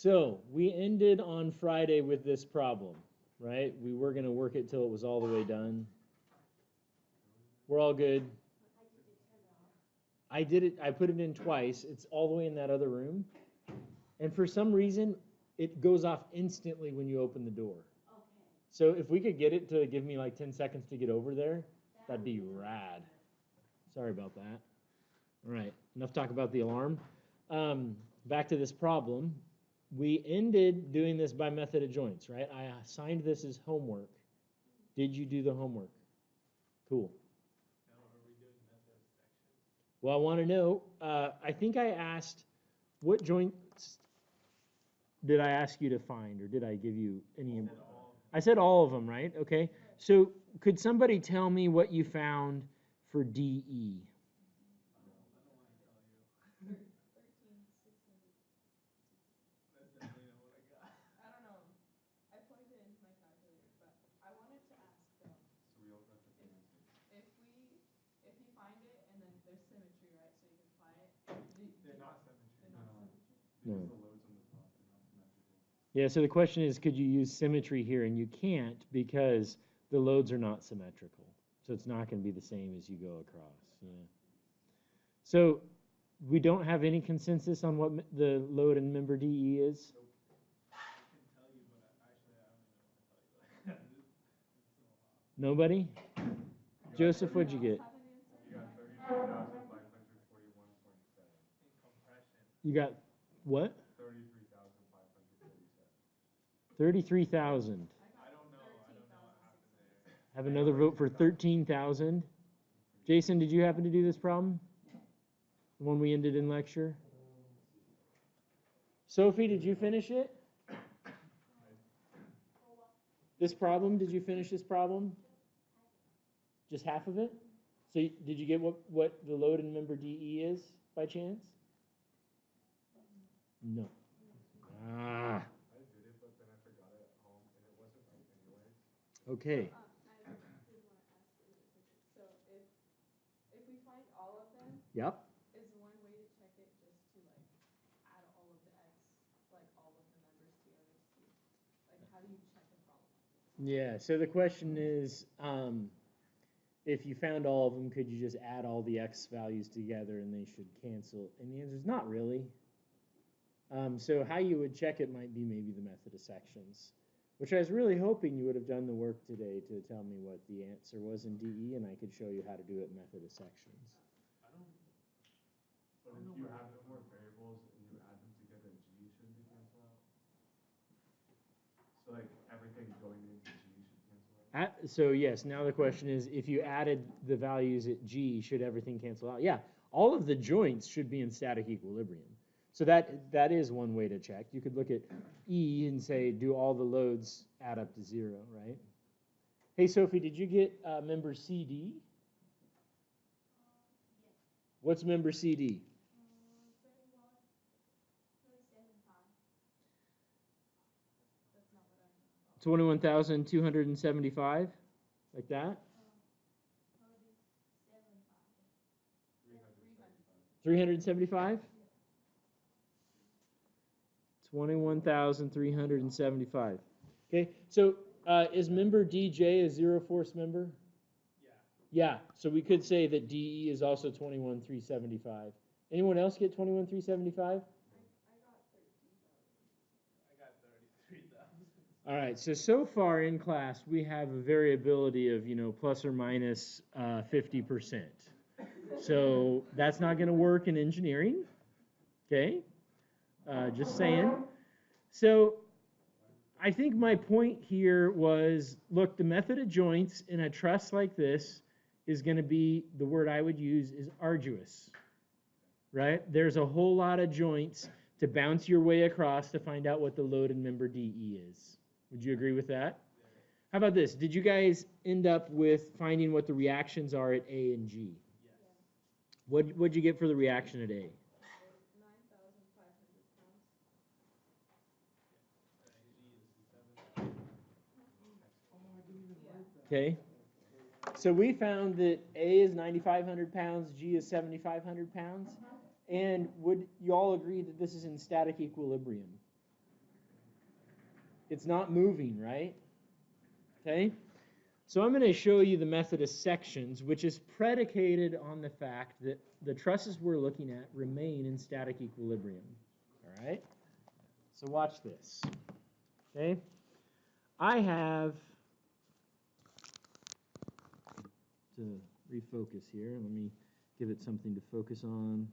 So we ended on Friday with this problem, right? We were going to work it till it was all the way done. We're all good. I did it, I put it in twice. It's all the way in that other room. And for some reason, it goes off instantly when you open the door. So if we could get it to give me like 10 seconds to get over there, that'd be rad. Sorry about that. All right, enough talk about the alarm. Back to this problem. We ended doing this by method of joints, right? I assigned this as homework. Did you do the homework? Cool. Now, are we doing method of sections? Well, I want to know, I think I asked, what joints did I ask you to find, or did I give you any? I said all of them, right? Okay. So could somebody tell me what you found for DE? No. Yeah, so the question is, could you use symmetry here? And you can't because the loads are not symmetrical. So it's not going to be the same as you go across. Yeah. So we don't have any consensus on what the load in member DE is? Nope. I can tell you, but actually I don't even want to tell you. Nobody? Joseph, what'd you get? You got 33,541.7. In compression. You got what? 33,547. 33,000. I don't know what happened there. Have another vote for 13,000. Jason, did you happen to do this problem? The one we ended in lecture? Sophie, did you finish it? This problem, did you finish this problem? Just half of it? So did you get what the load in member DE is by chance? No. Ah. I did it, but then I forgot it at home, and it wasn't right anyways. Okay. I did want to ask a really quick. So if we find all of them, Yep. is one way to check it just to like add all of the x, like all of the members together to see, like how do you check a problem? Yeah, so the question is, if you found all of them, could you just add all the x values together and they should cancel? And the answer is not really. So how you would check it might be maybe the method of sections, which I was really hoping you would have done the work today to tell me what the answer was in DE, and I could show you how to do it in method of sections. But if you have no more variables and you add them together, G should be cancel out. So like everything going into G should cancel out. So yes, now the question is, if you added the values at G, should everything cancel out? Yeah, all of the joints should be in static equilibrium. So that is one way to check. You could look at E and say, do all the loads add up to 0, right? Hey, Sophie, did you get member CD? Yes. What's member CD? 21,275, like that? 375? 21,375. Okay, so is member DJ a zero force member? Yeah. Yeah, so we could say that DE is also 21,375. Anyone else get 21,375? I got 33,000. All right, so far in class we have a variability of, plus or minus 50%. So that's not going to work in engineering, okay? Just saying. So I think my point here was, look, the method of joints in a truss like this is going to be, the word I would use is arduous, right? There's a whole lot of joints to bounce your way across to find out what the load in member DE is. Would you agree with that? How about this? Did you guys end up with finding what the reactions are at A and G? Yes. What'd you get for the reaction at A? 9,500 pounds. Okay. So we found that A is 9,500 pounds, G is 7,500 pounds. And would you all agree that this is in static equilibrium? It's not moving, right? Okay? So I'm going to show you the method of sections, which is predicated on the fact that the trusses we're looking at remain in static equilibrium. All right? So watch this. Okay? I have to refocus here. Let me give it something to focus on.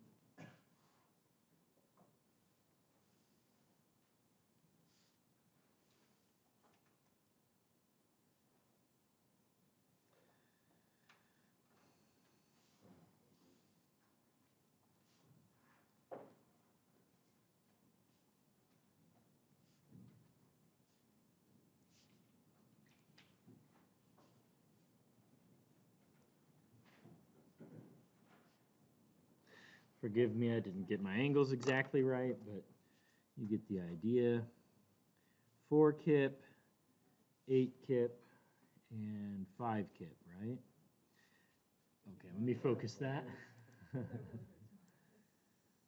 Forgive me, I didn't get my angles exactly right, but you get the idea. 4 kip, 8 kip, and 5 kip, right? Okay, let me focus that.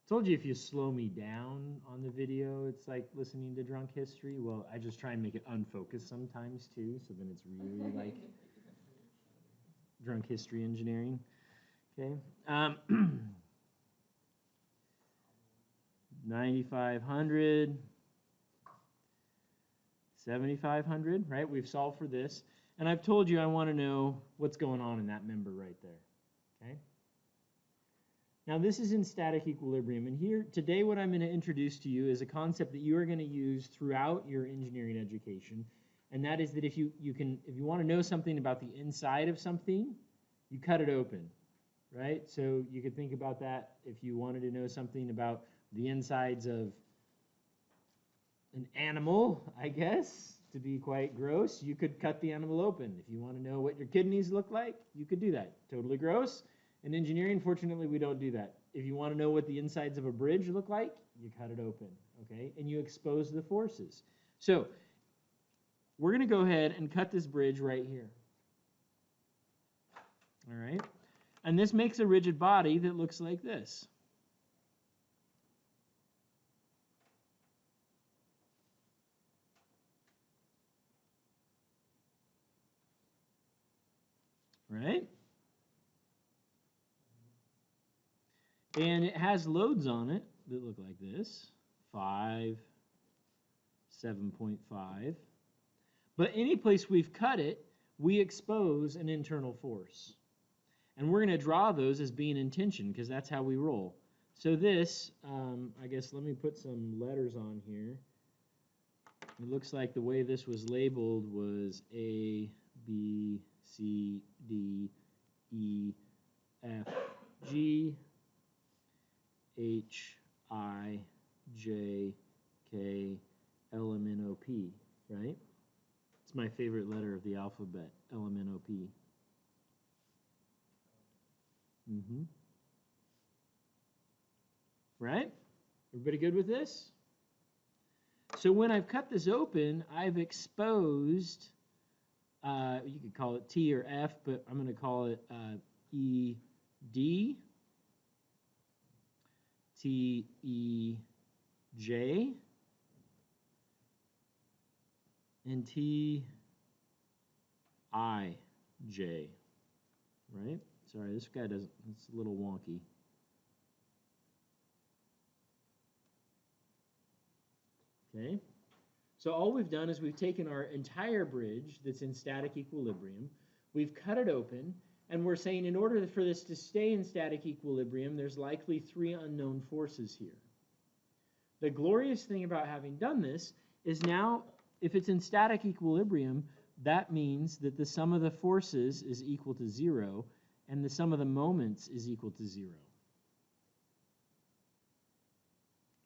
Told you if you slow me down on the video, it's like listening to drunk history. Well, I just try and make it unfocused sometimes too, so then it's really like drunk history engineering. Okay. 9,500, 7,500, right? We've solved for this. And I've told you I want to know what's going on in that member right there, okay? Now this is in static equilibrium, and here, today what I'm going to introduce to you is a concept that you are going to use throughout your engineering education, and that is that if you want to know something about the inside of something, you cut it open, right? So you could think about that if you wanted to know something about the insides of an animal, I guess, to be quite gross, you could cut the animal open. If you want to know what your kidneys look like, you could do that. Totally gross. In engineering, fortunately, we don't do that. If you want to know what the insides of a bridge look like, you cut it open, okay? And you expose the forces. So we're going to go ahead and cut this bridge right here. All right? And this makes a rigid body that looks like this. Right? And it has loads on it that look like this. 5, 7.5. But any place we've cut it, we expose an internal force. And we're going to draw those as being in tension because that's how we roll. So this, I guess let me put some letters on here. It looks like the way this was labeled was A, B, C, D, E, F, G, H, I, J, K, L, M, N, O, P, right? It's my favorite letter of the alphabet, L, M, N, O, P. Right? Everybody good with this? So when I've cut this open, I've exposed, you could call it T or F, but I'm going to call it E, D, T, E, J, and T, I, J, right? Sorry, this guy doesn't, it's a little wonky. Okay, so all we've done is we've taken our entire bridge that's in static equilibrium, we've cut it open, and we're saying in order for this to stay in static equilibrium, there's likely 3 unknown forces here. The glorious thing about having done this is now, if it's in static equilibrium, that means that the sum of the forces is equal to 0, and the sum of the moments is equal to 0.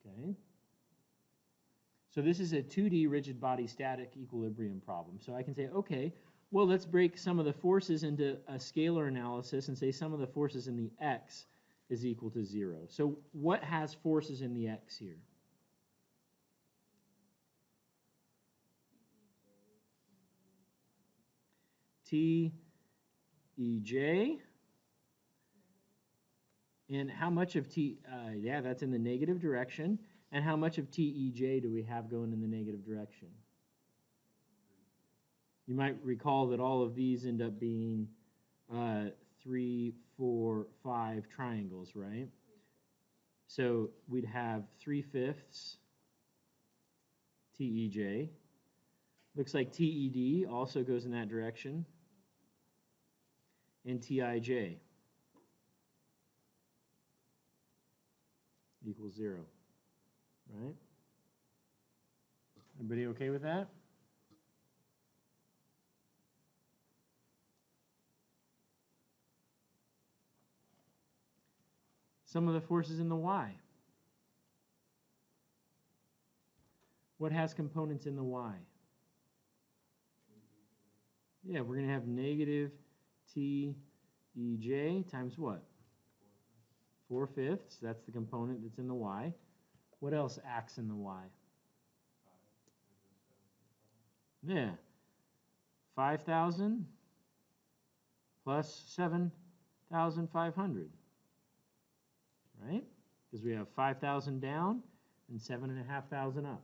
Okay? So this is a 2D rigid body static equilibrium problem. So I can say, okay, well, let's break some of the forces into a scalar analysis and say some of the forces in the x is equal to 0. So what has forces in the x here? T, E, J. And how much of T, yeah, that's in the negative direction. And how much of T, E, J do we have going in the negative direction? You might recall that all of these end up being 3, 4, 5 triangles, right? So we'd have 3/5 TEJ. Looks like TED also goes in that direction. And TIJ equals 0, right? Everybody okay with that? Some of the forces in the Y. What has components in the Y? Yeah, we're going to have negative TEJ times what? 4/5. That's the component that's in the Y. What else acts in the Y? Yeah. 5,000 plus 7,500. Right? Because we have 5,000 down and 7,500 up.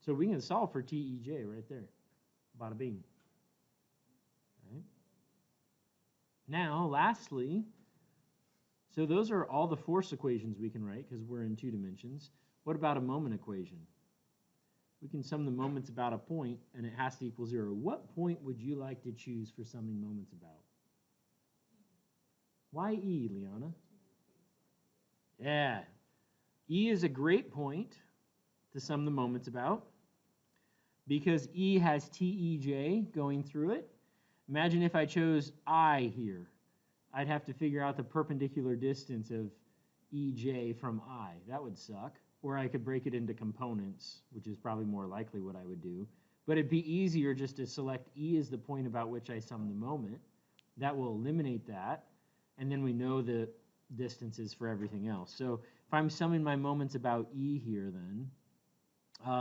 So we can solve for TEJ right there. Bada bing. Right? Now, lastly, so those are all the force equations we can write because we're in 2 dimensions. What about a moment equation? We can sum the moments about a point, and it has to equal 0. What point would you like to choose for summing moments about? Why E, Liana? Yeah. E is a great point to sum the moments about because E has TEJ going through it. Imagine if I chose I here. I'd have to figure out the perpendicular distance of EJ from I. That would suck. Or I could break it into components, which is probably more likely what I would do. But it'd be easier just to select E as the point about which I sum the moment. That will eliminate that. And then we know the distances for everything else. So if I'm summing my moments about E here then,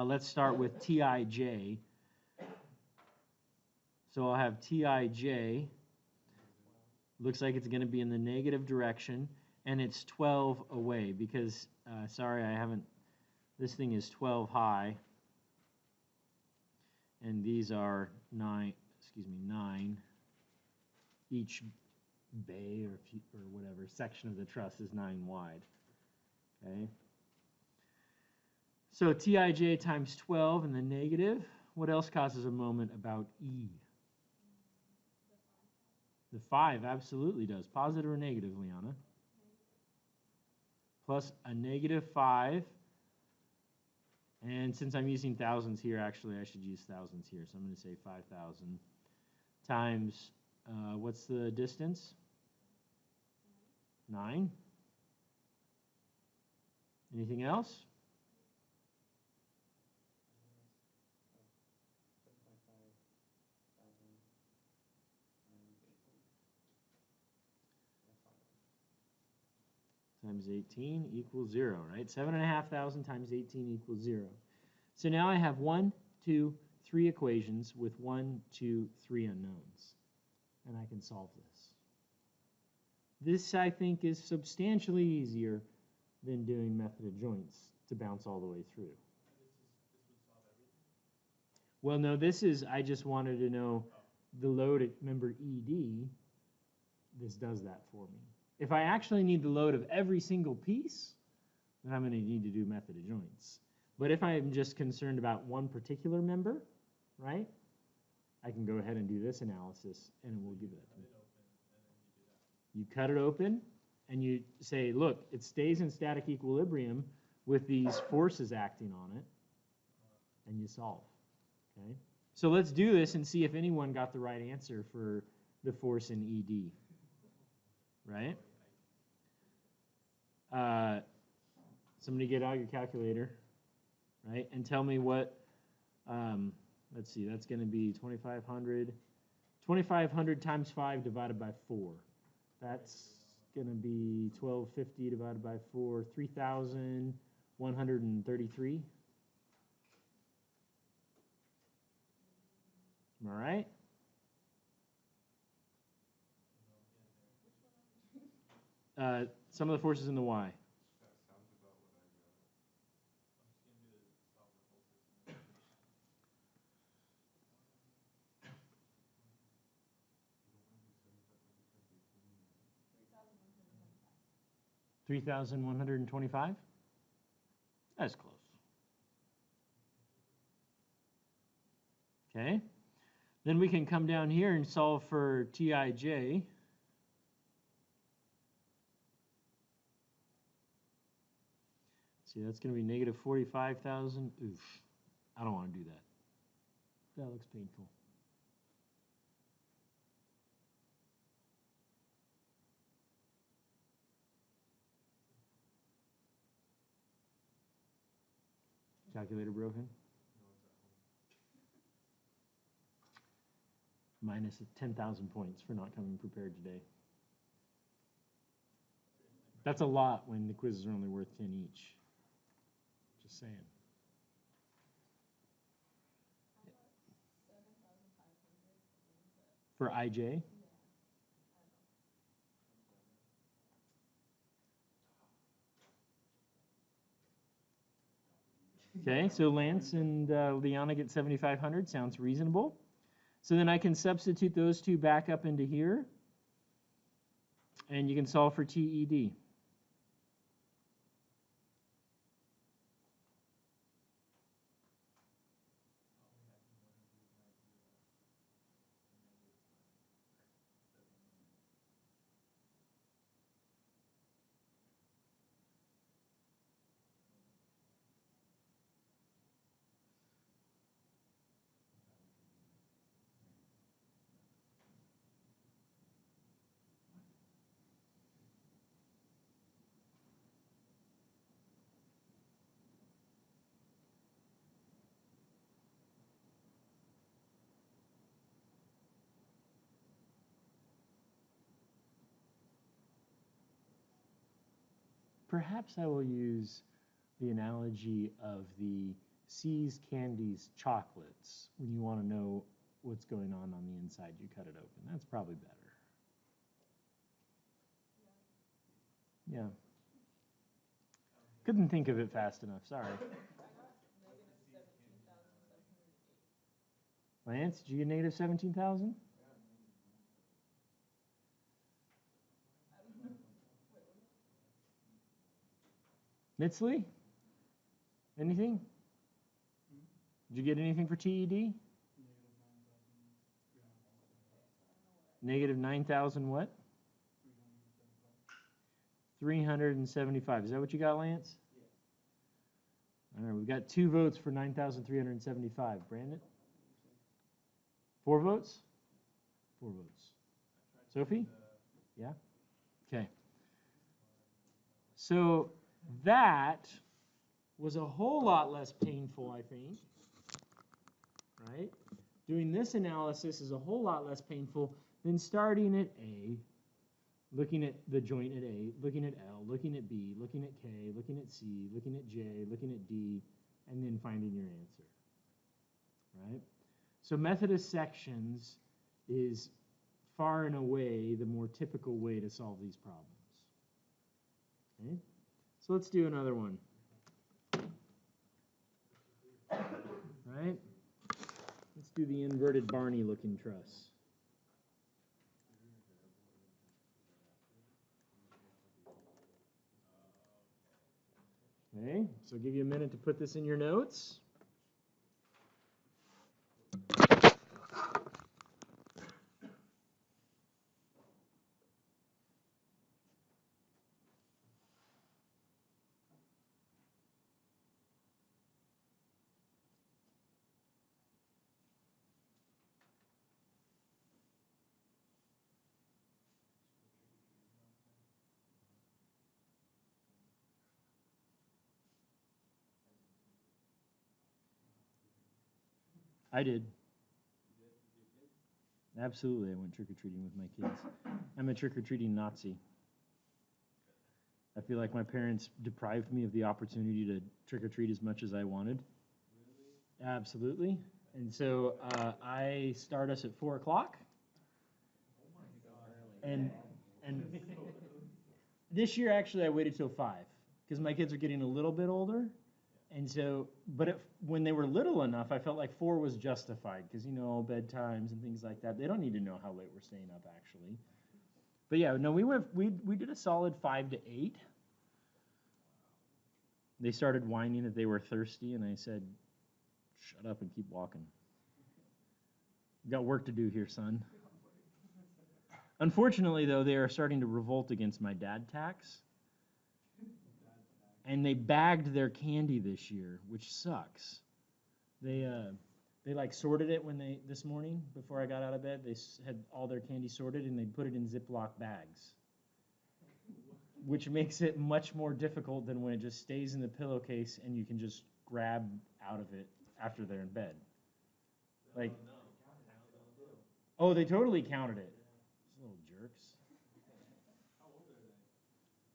let's start with TIJ. So I'll have TIJ. Looks like it's going to be in the negative direction, and it's 12 away because, sorry, I haven't, this thing is 12 high, and these are 9, each bay or whatever section of the truss is 9 wide, okay? So TIJ times 12 in the negative. What else causes a moment about E? The 5 absolutely does. Positive or negative, Liana? Plus a negative 5. And since I'm using thousands here, actually I should use thousands here. So I'm going to say 5,000 times, what's the distance? 9. Anything else? Times 18 equals 0, right? 7,500 times 18 equals 0. So now I have 1, 2, 3 equations with 1, 2, 3 unknowns. And I can solve this. This, I think, is substantially easier than doing method of joints to bounce all the way through. This would solve everything? Well, no, this is, I just wanted to know the load at, remember ED, this does that for me. If I actually need the load of every single piece, then I'm going to need to do method of joints. But if I'm just concerned about one particular member, right, I can go ahead and do this analysis, and it will give that to me. You cut it open, and you say, look, it stays in static equilibrium with these forces acting on it, and you solve. Okay? So let's do this and see if anyone got the right answer for the force in ED. Right? Somebody get out your calculator, right? And tell me what, let's see, that's going to be 2,500. 2,500 times 5 divided by 4. That's going to be 1,250 divided by 4, 3,133. Am I right? Some of the forces in the Y. That sounds about what I got. I'm just going to solve the whole system. 3,125? That's close. Okay. Then we can come down here and solve for Tij. See, that's going to be negative 45,000. Oof. I don't want to do that. That looks painful. Calculator broken? Minus 10,000 points for not coming prepared today. That's a lot when the quizzes are only worth 10 each. Just saying. For IJ? Okay, so Lance and Liana get 7,500. Sounds reasonable. So then I can substitute those two back up into here. And you can solve for TED. Perhaps I will use the analogy of the C's candies chocolates. When you want to know what's going on the inside, you cut it open. That's probably better. Yeah. Couldn't think of it fast enough, sorry. Lance, did you get negative 17,000? Mitzley? Anything? Did you get anything for TED? Negative 9,000 what? 375. Is that what you got, Lance? Yeah. All right, we've got 2 votes for 9,375. Brandon? 4 votes? 4 votes. Sophie? Yeah? Okay. So that was a whole lot less painful, I think. Right? Doing this analysis is a whole lot less painful than starting at A, looking at the joint at A, looking at L, looking at B, looking at K, looking at C, looking at J, looking at D, and then finding your answer. Right? So method of sections is far and away the more typical way to solve these problems. Okay? So let's do another one. Right? Let's do the inverted Barney looking truss. Okay, so I'll give you a minute to put this in your notes. I did. Absolutely, I went trick-or-treating with my kids. I'm a trick-or-treating Nazi. I feel like my parents deprived me of the opportunity to trick-or-treat as much as I wanted. Really? Absolutely. And so I start us at 4 o'clock. Oh my God. And this year, actually, I waited till 5 because my kids are getting a little bit older. And so, but when they were little enough, I felt like 4 was justified because, you know, bedtimes and things like that. They don't need to know how late we're staying up, actually. But yeah, no, we did a solid 5 to 8. They started whining that they were thirsty, and I said, shut up and keep walking. You got work to do here, son. Unfortunately, though, they are starting to revolt against my dad tax. And they bagged their candy this year, which sucks. They like sorted it this morning before I got out of bed. They had all their candy sorted and they put it in Ziploc bags, which makes it much more difficult than when it just stays in the pillowcase and you can just grab out of it after they're in bed. Like, oh, they totally counted it. Those little jerks. How old are they?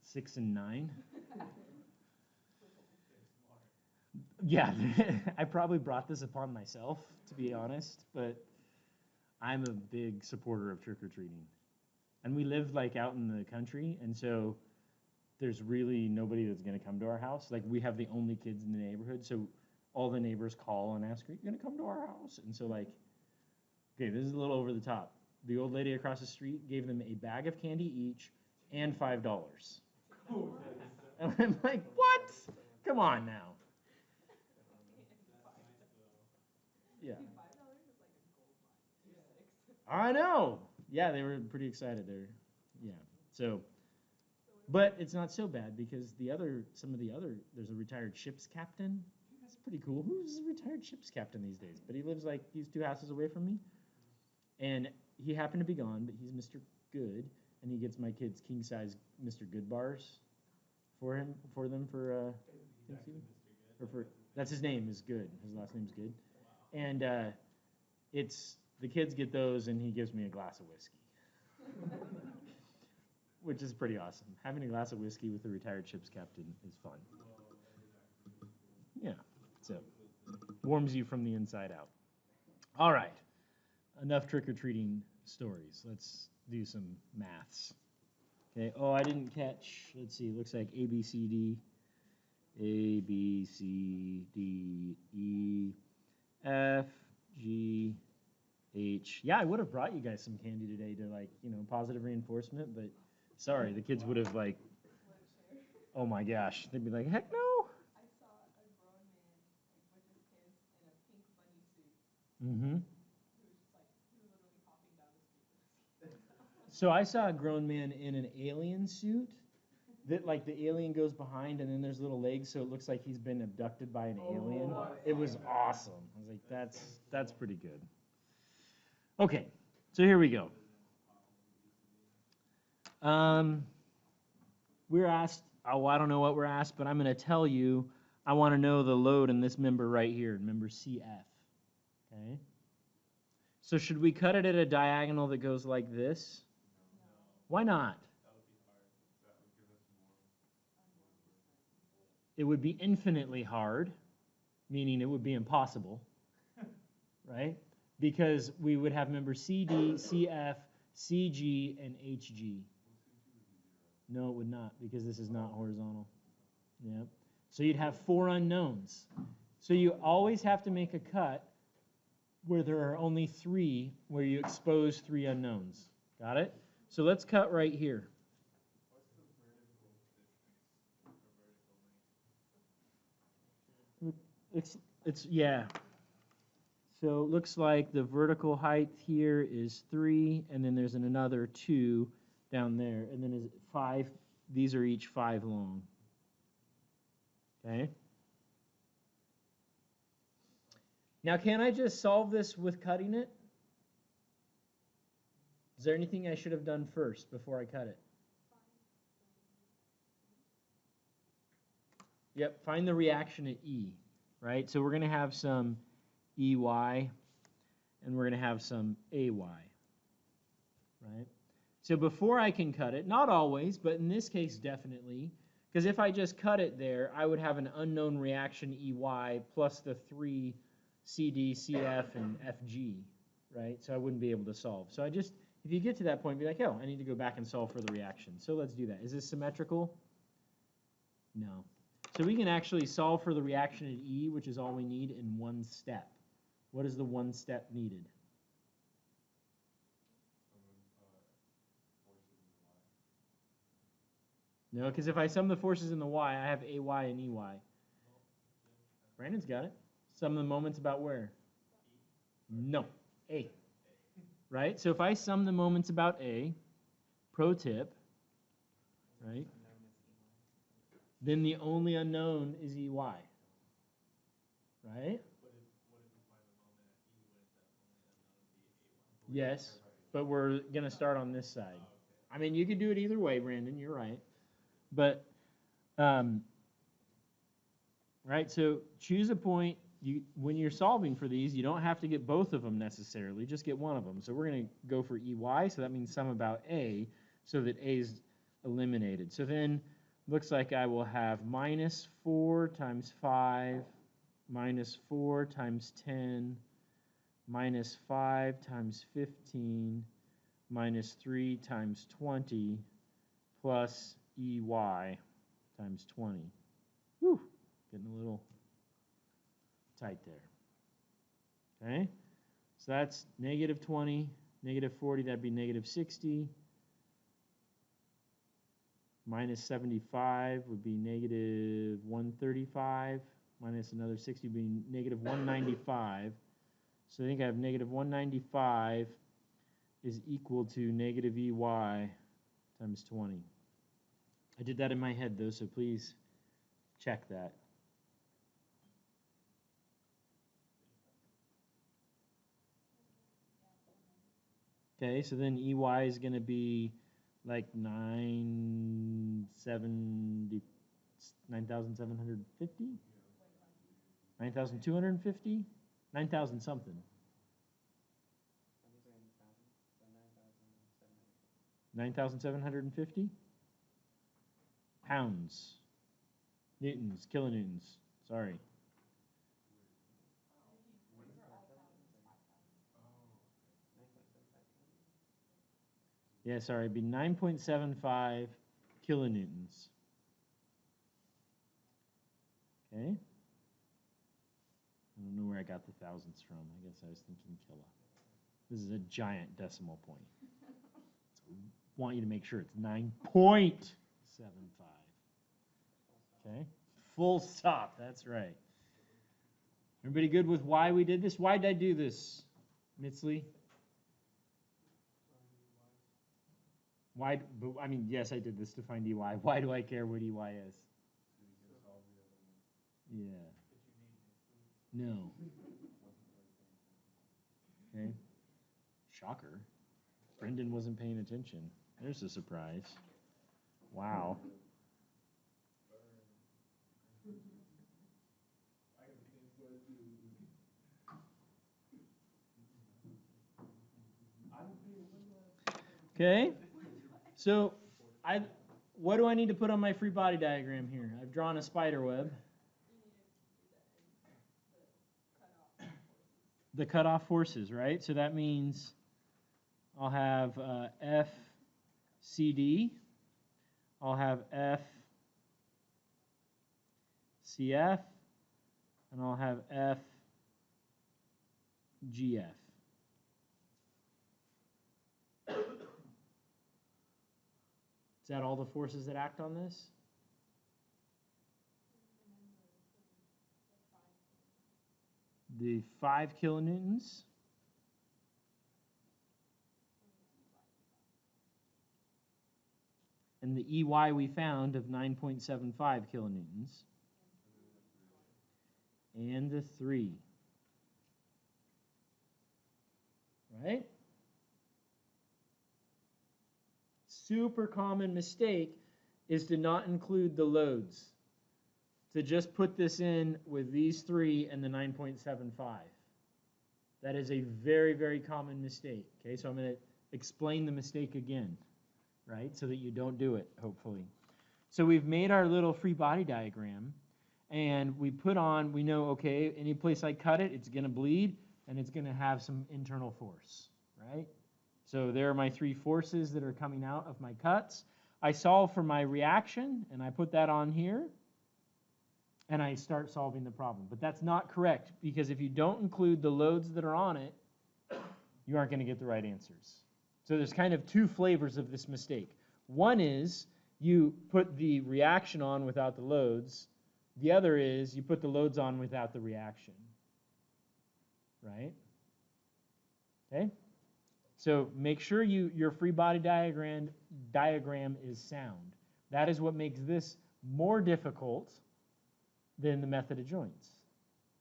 6 and 9. Yeah, I probably brought this upon myself, to be honest, but I'm a big supporter of trick-or-treating. And we live like out in the country, and so there's really nobody that's going to come to our house. Like, we have the only kids in the neighborhood, so all the neighbors call and ask, are you going to come to our house? And so, like, okay, this is a little over the top. The old lady across the street gave them a bag of candy each and $5. And I'm like, what? Come on now. Yeah. $5 is like a gold mine. You're 6. I know. Yeah, they were pretty excited there. Yeah. So, but it's not so bad because there's a retired ship's captain. That's pretty cool. Who's a retired ship's captain these days? But he lives like he's 2 houses away from me. And he happened to be gone, but he's Mr. Good, and he gets my kids king size Mr. Good bars for them for Thanksgiving. That's his name is Good. His last name's Good. And it's the kids get those, and he gives me a glass of whiskey, which is pretty awesome. Having a glass of whiskey with a retired ship's captain is fun. Yeah, so warms you from the inside out. All right, enough trick-or-treating stories. Let's do some maths. Okay. Oh, I didn't catch. Let's see. It looks like A, B, C, D. A, B, C, D, E, F, G, H. Yeah, I would have brought you guys some candy today to, like, positive reinforcement, but sorry, the kids would have, like, oh my gosh, they'd be like, heck no. I saw a grown man with his kids in a pink bunny suit. Mm-hmm. He was literally hopping down the street with his kids. So I saw a grown man in an alien suit that, like, the alien goes behind and then there's little legs, so it looks like he's been abducted by an alien. It was awesome. I was like, that's pretty good. Okay, so here we go. We're asked, oh, I don't know what we're asked, but I'm going to tell you, I want to know the load in this member right here, member CF. Okay? So should we cut it at a diagonal that goes like this? Why not? It would be infinitely hard, meaning it would be impossible, right? Because we would have member CD, CF, CG, and HG. No, it would not, because this is not horizontal. Yep. So you'd have 4 unknowns. So you always have to make a cut where there are only 3, where you expose 3 unknowns. Got it? So let's cut right here. It's yeah. So it looks like the vertical height here is 3, and then there's another 2 down there, and then is 5. These are each 5 long. Okay. Now, can I just solve this with cutting it? Is there anything I should have done first before I cut it? Yep, find the reaction at E, right? So we're going to have some EY, and we're going to have some AY, right? So before I can cut it, not always, but in this case definitely, because if I just cut it there, I would have an unknown reaction EY plus the 3 CD, CF, and FG, right? So I wouldn't be able to solve. So if you get to that point, be like, oh, I need to go back and solve for the reaction. So let's do that. Is this symmetrical? No. So we can actually solve for the reaction at E, which is all we need, in 1 step. What is the 1 step needed? No, because if I sum the forces in the Y, I have AY and EY. Brandon's got it. Sum of the moments about where? No, A. Right? So if I sum the moments about A, pro tip, right? Then the only unknown is EY. Right? What if we find the moment at E, wouldn't that only unknown be AY? Yes, but we're going to start on this side. Oh, okay. I mean, you could do it either way, Brandon. You're right. But, right, so choose a point. When you're solving for these, you don't have to get both of them necessarily. Just get one of them. So we're going to go for EY. So that means sum about A, so that A is eliminated. So then looks like I will have minus 4 times 5, minus 4 times 10, minus 5 times 15, minus 3 times 20, plus EY times 20. Whew, getting a little tight there. Okay, so that's negative 20, negative 40, that'd be negative 60. Minus 75 would be negative 135. Minus another 60 would be negative 195. So I think I have negative 195 is equal to negative EY times 20. I did that in my head, though, so please check that. Okay, so then EY is going to be like 9,750? 9,250? 9,000 something. 9,750 pounds. Newtons, kilonewtons. Sorry. Yeah, sorry, it'd be 9.75 kilonewtons. Okay. I don't know where I got the thousands from. I guess I was thinking kilo. This is a giant decimal point. So I want you to make sure it's 9.75. Okay. Full stop. That's right. Everybody good with why we did this? Why did I do this, Mitsley? Why? But I mean, yes, I did this to find EY. Why do I care what EY is? Yeah. No. Okay. Shocker. Brendan wasn't paying attention. There's a surprise. Wow. Okay. So what do I need to put on my free body diagram here? I've drawn a spider web. The cutoff forces, right? So that means I'll have F CD. I'll have F CF, and I'll have F GF. Is that all the forces that act on this? The 5 kilonewtons. And the EY we found of 9.75 kilonewtons. And the 3. Right? Super common mistake is to not include the loads. To just put this in with these 3 and the 9.75. That is a very, very common mistake. Okay, so I'm going to explain the mistake again, right? So that you don't do it, hopefully. So we've made our little free body diagram, and we put on, we know, okay, any place I cut it, it's going to bleed, and it's going to have some internal force, right? So there are my 3 forces that are coming out of my cuts. I solve for my reaction, and I put that on here, and I start solving the problem. But that's not correct, because if you don't include the loads that are on it, you aren't going to get the right answers. So there's kind of 2 flavors of this mistake. One is you put the reaction on without the loads, The other is you put the loads on without the reaction, right? Okay? So make sure your free body diagram is sound. That is what makes this more difficult than the method of joints,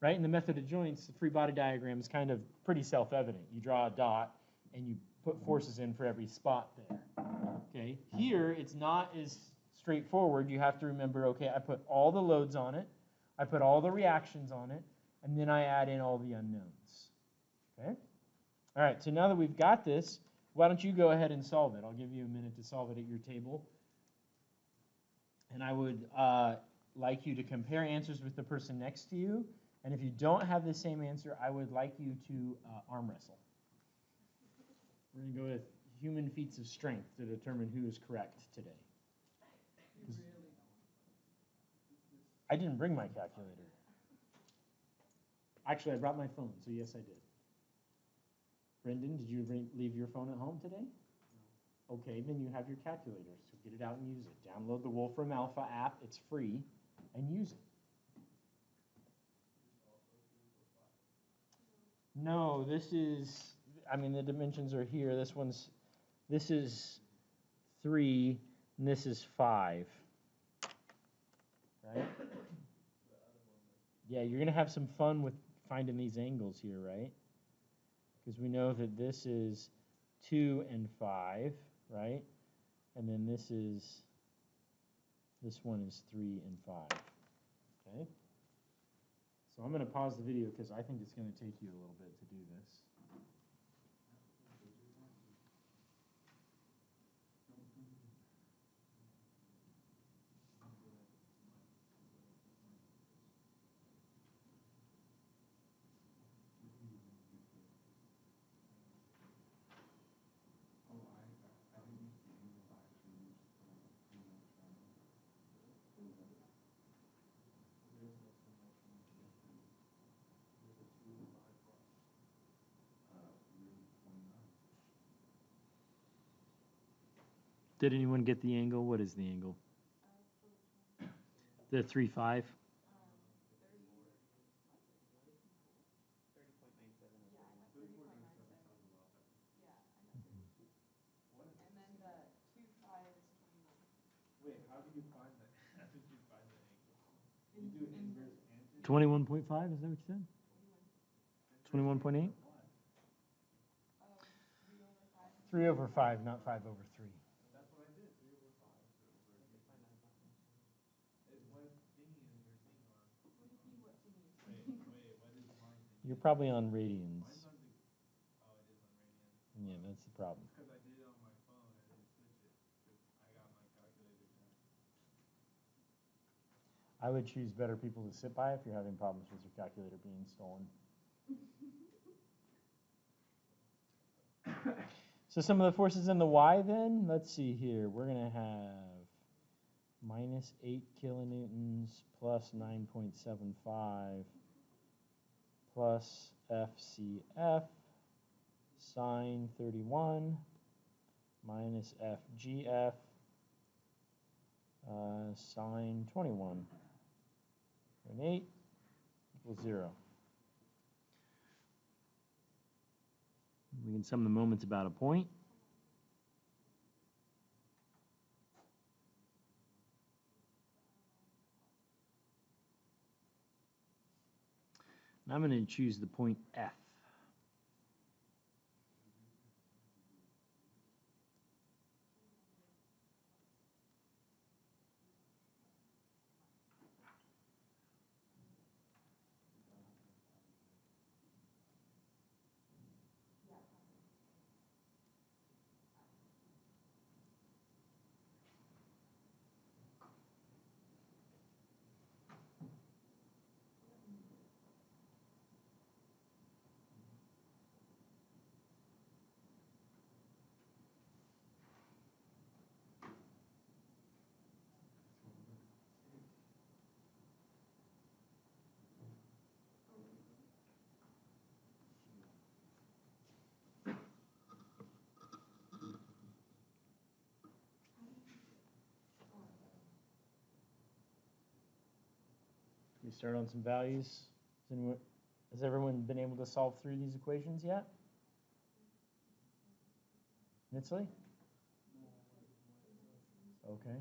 right? In the method of joints, the free body diagram is kind of pretty self-evident. You draw a dot and you put forces in for every spot there. Okay? Here, it's not as straightforward. You have to remember, okay, I put all the loads on it, I put all the reactions on it, and then I add in all the unknowns. Okay? All right, so now that we've got this, why don't you go ahead and solve it? I'll give you a minute to solve it at your table. And I would like you to compare answers with the person next to you. And if you don't have the same answer, I would like you to arm wrestle. We're going to go with human feats of strength to determine who is correct today. I didn't bring my calculator. Actually, I brought my phone, so yes, I did. Brendan, did you leave your phone at home today? No. Okay, then you have your calculator, so get it out and use it. Download the Wolfram Alpha app, it's free, and use it. No, this is, I mean, the dimensions are here. This is 3, and this is 5. Right? Yeah, you're going to have some fun with finding these angles here, right? Because we know that this is 2 and 5, right? And then this one is 3 and 5. Okay? So I'm going to pause the video because I think it's going to take you a little bit to do this. Did anyone get the angle? What is the angle? The 3, 5? 21.5, is that what you said? 21.8? 3 over 5, not 5 over 3. That's what I did, 3 over 5. You're probably on radians. Mine's on the, oh, it is on radians. Yeah, that's the problem. It's because I did it on my phone, I didn't switch it, because I got my calculator jacked. I would choose better people to sit by if you're having problems with your calculator being stolen. So some of the forces in the y then, let's see here. We're going to have minus 8 kilonewtons plus 9.75 plus FCF sine 31 minus FGF sine 21. And 8 equals 0. We can sum the moments about a point. And I'm going to choose the point F. We start on some values. Has everyone been able to solve through these equations yet? Mitsley? Okay.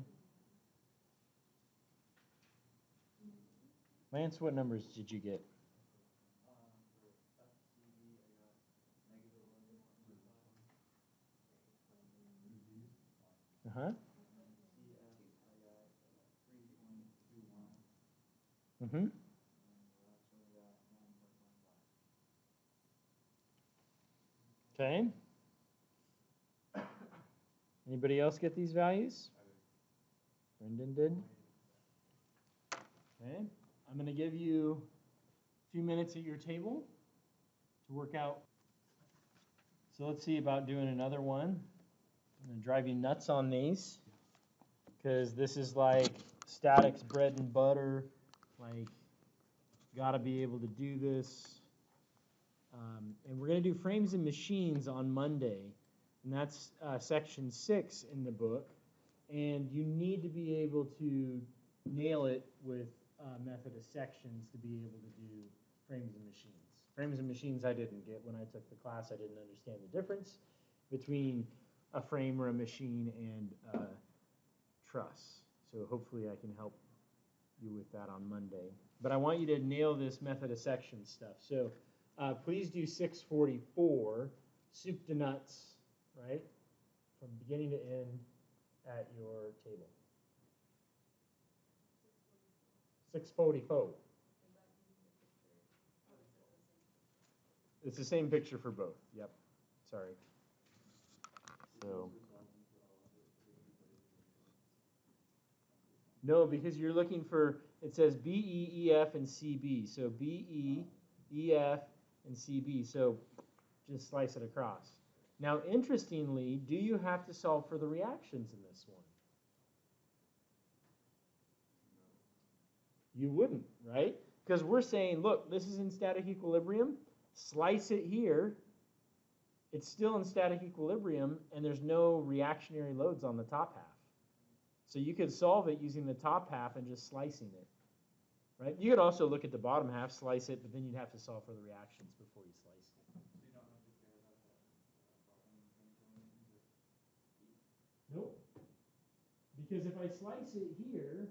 Lance, what numbers did you get? Uh-huh. Mm-hmm. Okay. Anybody else get these values? Brendan did. Okay. I'm going to give you a few minutes at your table to work out. So let's see about doing another one. I'm going to drive you nuts on these because this is like statics bread and butter. Like, got to be able to do this. And we're going to do frames and machines on Monday. And that's section 6 in the book. And you need to be able to nail it with method of sections to be able to do frames and machines. Frames and machines I didn't get when I took the class. I didn't understand the difference between a frame or a machine and a truss. So hopefully I can help you with that on Monday. But I want you to nail this method of section stuff. So please do 644, soup to nuts, right? From beginning to end at your table. 644. It's the same picture for both. Yep. Sorry. So. No, because you're looking for, it says B, E, E, F, and C, B. So B, E, E, F, and C, B. So just slice it across. Now, interestingly, do you have to solve for the reactions in this one? You wouldn't, right? Because we're saying, look, this is in static equilibrium. Slice it here. It's still in static equilibrium, and there's no reactionary loads on the top half. So you could solve it using the top half and just slicing it, right? You could also look at the bottom half, slice it, but then you'd have to solve for the reactions before you slice it. So you don't have to care about that bottom 10 kilonewtons at E? Nope. Because if I slice it here,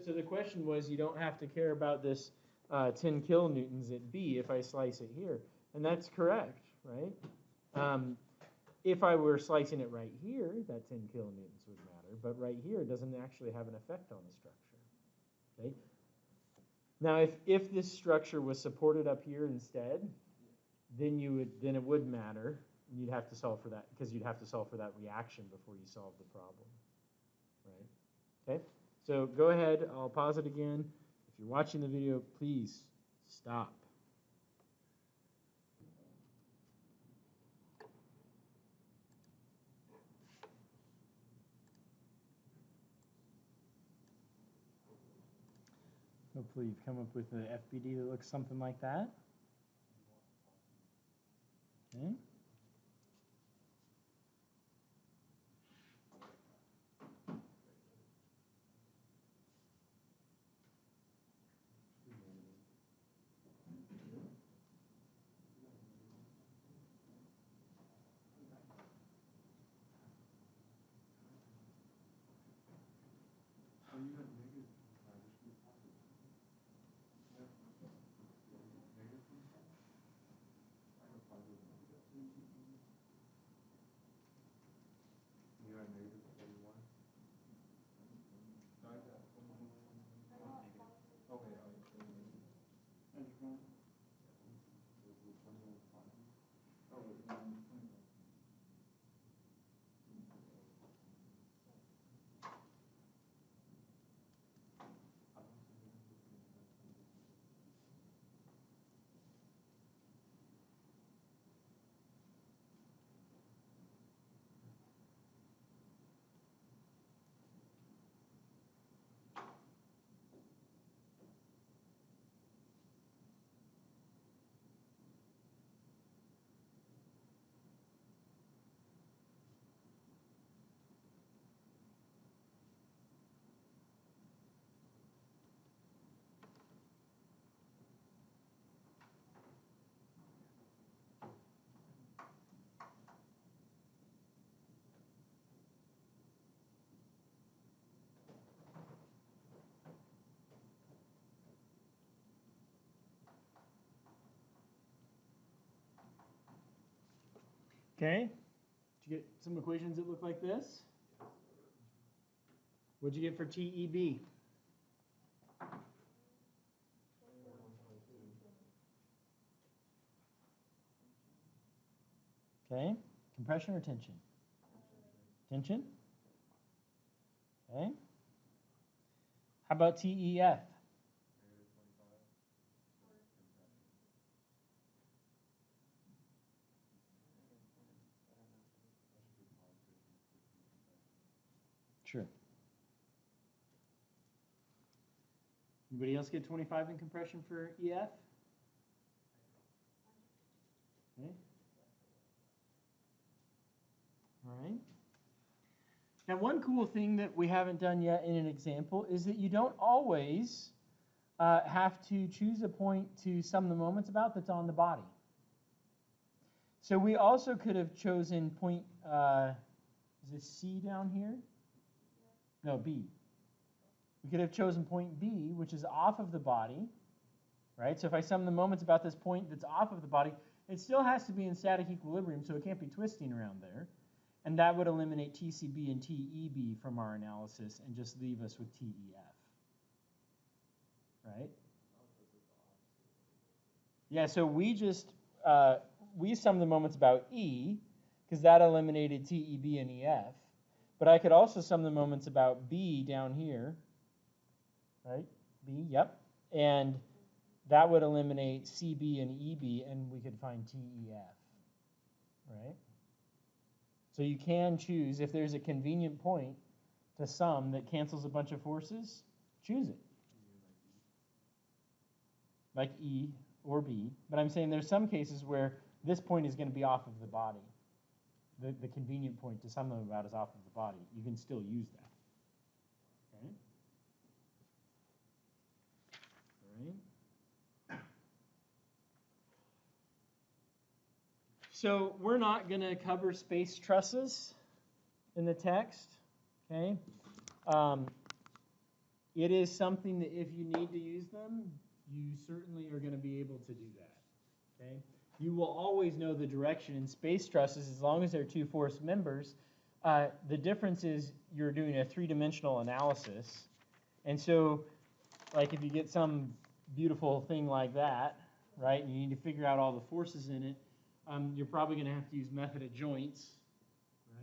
so the question was, you don't have to care about this 10 kilonewtons at B if I slice it here. And that's correct, right? If I were slicing it right here, that 10 kilonewtons would matter. But right here, it doesn't actually have an effect on the structure. Okay? Now, if this structure was supported up here instead, then it would matter. You'd have to solve for that because you'd have to solve for that reaction before you solve the problem. Right? Okay? So go ahead. I'll pause it again. If you're watching the video, please stop. Hopefully you've come up with an FBD that looks something like that. Okay. Oh, you got negative. There should be positive. Yeah. Negative one? I got positive. Okay? Did you get some equations that look like this? What'd you get for TEB? Okay. Compression or tension? Tension? Okay. How about TEF? Sure. Anybody else get 25 in compression for EF? Okay. All right. Now, one cool thing that we haven't done yet in an example is that you don't always have to choose a point to sum the moments about that's on the body. So we also could have chosen point, is this C down here? No, B. We could have chosen point B, which is off of the body, right? So if I sum the moments about this point that's off of the body, it still has to be in static equilibrium, so it can't be twisting around there. And that would eliminate TCB and TEB from our analysis and just leave us with TEF, right? Yeah, so we just, we summed the moments about E, because that eliminated TEB and EF. But I could also sum the moments about B down here, right? B, yep. And that would eliminate CB and EB, and we could find TEF, right? So you can choose, if there's a convenient point to sum that cancels a bunch of forces, choose it. Like E or B. But I'm saying there's some cases where this point is going to be off of the body. The convenient point to sum them about is off of the body. You can still use that. Okay? All right. So we're not going to cover space trusses in the text. Okay? It is something that if you need to use them, you certainly are going to be able to do that. Okay? You will always know the direction in space trusses as long as they're two force members. The difference is you're doing a three-dimensional analysis. And so, like if you get some beautiful thing like that, right, and you need to figure out all the forces in it, you're probably going to have to use method of joints,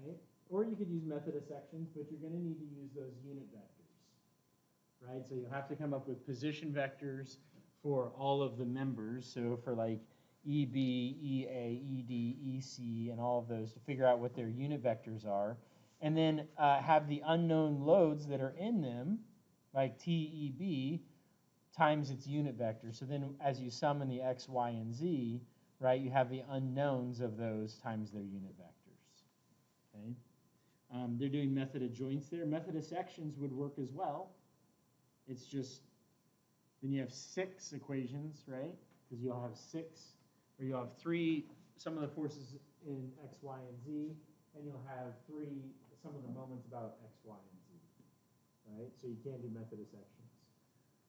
right? Or you could use method of sections, but you're going to need to use those unit vectors, right? So you'll have to come up with position vectors for all of the members. So for like EB, EA, ED, EC, and all of those to figure out what their unit vectors are. And then have the unknown loads that are in them, like TEB, times its unit vector. So then as you sum in the X, Y, and Z, right, you have the unknowns of those times their unit vectors. Okay? They're doing method of joints there. Method of sections would work as well. It's just, then you have 6 equations, right? Because you'll have 6, or you'll have 3, some of the forces in X, Y, and Z, and you'll have 3, some of the moments about X, Y, and Z, right? So you can't do method of sections.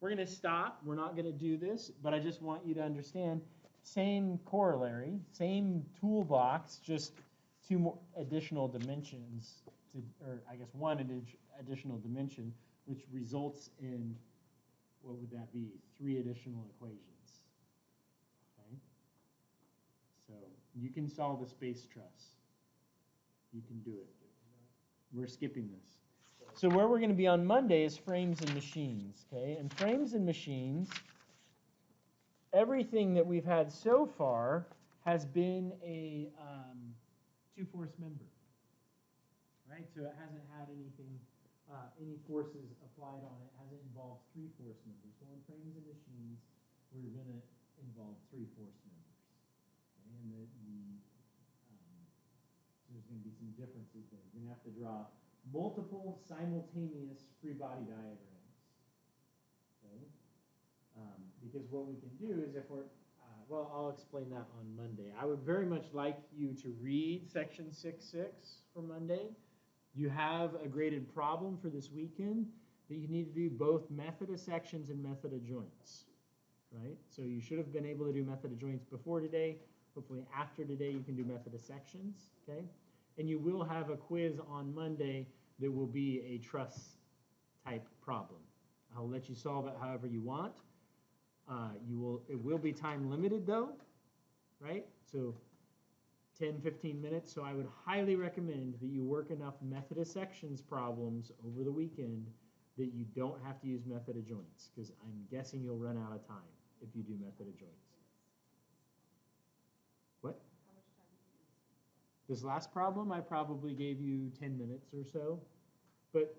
We're going to stop. We're not going to do this, but I just want you to understand, same corollary, same toolbox, just 2 more additional dimensions, or I guess 1 additional dimension, which results in, what would that be? 3 additional equations. Okay? So you can solve a space truss. You can do it. We're skipping this. So where we're going to be on Monday is frames and machines. Okay? And frames and machines, everything that we've had so far has been a 2-force member. Right? So it hasn't had anything, any forces applied on it. It hasn't involved 3 force members. Well, in frames and machines, we're going to involve 3 force members. Okay? And so there's going to be some differences there. You're going to have to draw multiple simultaneous free body diagrams. Okay? Because what we can do is if we're, well, I'll explain that on Monday. I would very much like you to read section 6.6 for Monday. You have a graded problem for this weekend that you need to do both method of sections and method of joints, right? So you should have been able to do method of joints before today, Hopefully after today you can do method of sections, okay? And you will have a quiz on Monday that will be a truss type problem. I'll let you solve it however you want. It will be time limited though, right? So 10, 15 minutes. So I would highly recommend that you work enough method of sections problems over the weekend that you don't have to use method of joints, because I'm guessing you'll run out of time if you do method of joints. What? How much time did you use? This last problem, I probably gave you 10 minutes or so, but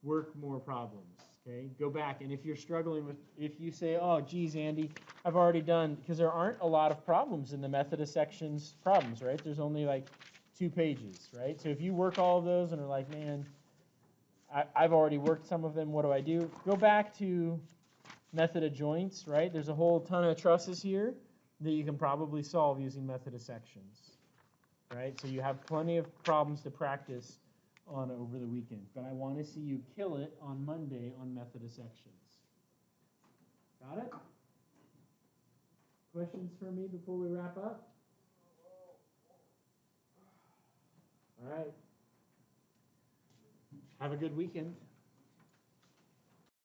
work more problems, okay? Go back, and if you're struggling with, if you say, oh, geez, Andy, I've already done, because there aren't a lot of problems in the method of sections problems, right? There's only like 2 pages, right? So if you work all of those and are like, man, I've already worked some of them, what do I do? Go back to method of joints, right? There's a whole ton of trusses here that you can probably solve using method of sections, right? So you have plenty of problems to practice on over the weekend. But I want to see you kill it on Monday on method of sections. Got it? Questions for me before we wrap up? All right. Have a good weekend.